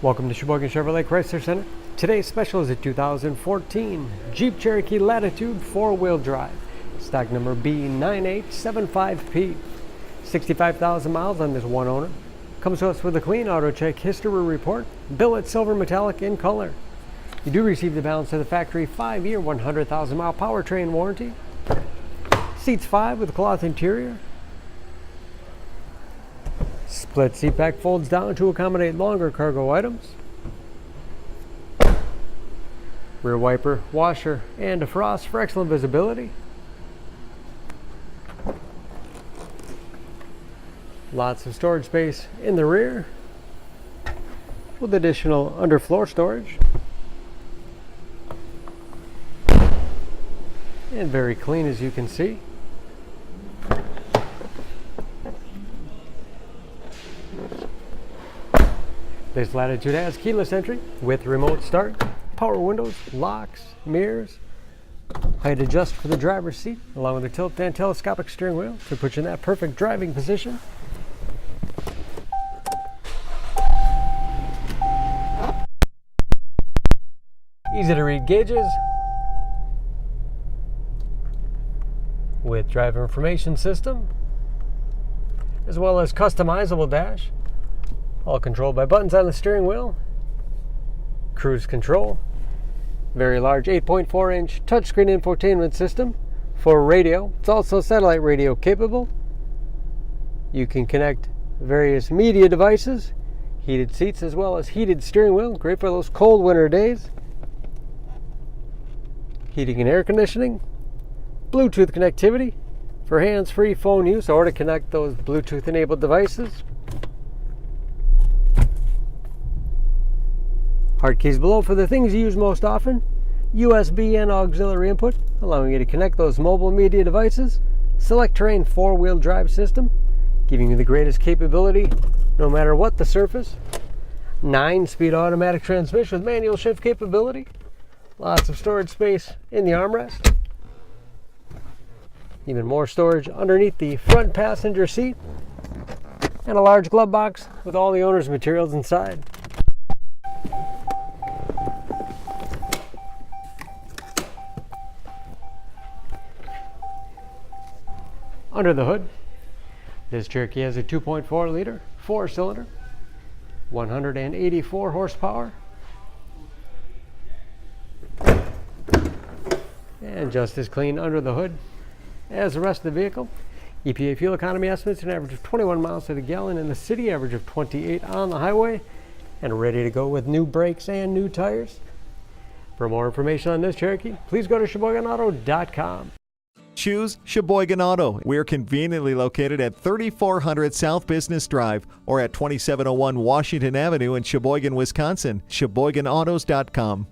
Welcome to Sheboygan Chevrolet Chrysler Center. Today's special is a 2014 Jeep Cherokee Latitude 4-wheel drive. Stock number B9875P. 65,000 miles on this one owner. Comes to us with a clean auto check history report. Billet Silver Metallic in color. You do receive the balance of the factory 5-year, 100,000 mile powertrain warranty. Seats 5 with cloth interior. Split seat back folds down to accommodate longer cargo items. Rear wiper, washer, and defrost for excellent visibility. Lots of storage space in the rear with additional underfloor storage. And very clean, as you can see. This Latitude has keyless entry with remote start, power windows, locks, mirrors, height adjust for the driver's seat, along with a tilt and telescopic steering wheel to put you in that perfect driving position. Easy to read gauges with driver information system, as well as customizable dash. All controlled by buttons on the steering wheel. Cruise control. Very large 8.4-inch touchscreen infotainment system for radio. It's also satellite radio capable. You can connect various media devices. Heated seats as well as heated steering wheel. Great for those cold winter days. Heating and air conditioning. Bluetooth connectivity for hands-free phone use or to connect those Bluetooth-enabled devices. Hard keys below for the things you use most often. USB and auxiliary input, allowing you to connect those mobile media devices. Select terrain 4-wheel drive system, giving you the greatest capability no matter what the surface. 9-speed automatic transmission with manual shift capability. Lots of storage space in the armrest. Even more storage underneath the front passenger seat. And a large glove box with all the owner's materials inside. Under the hood, this Cherokee has a 2.4-liter 4-cylinder, 184 horsepower, and just as clean under the hood as the rest of the vehicle. EPA fuel economy estimates an average of 21 miles to the gallon in the city, average of 28 on the highway, and ready to go with new brakes and new tires. For more information on this Cherokee, please go to SheboyganAuto.com. Choose Sheboygan Auto. We're conveniently located at 3400 South Business Drive or at 2701 Washington Avenue in Sheboygan, Wisconsin. SheboyganAutos.com.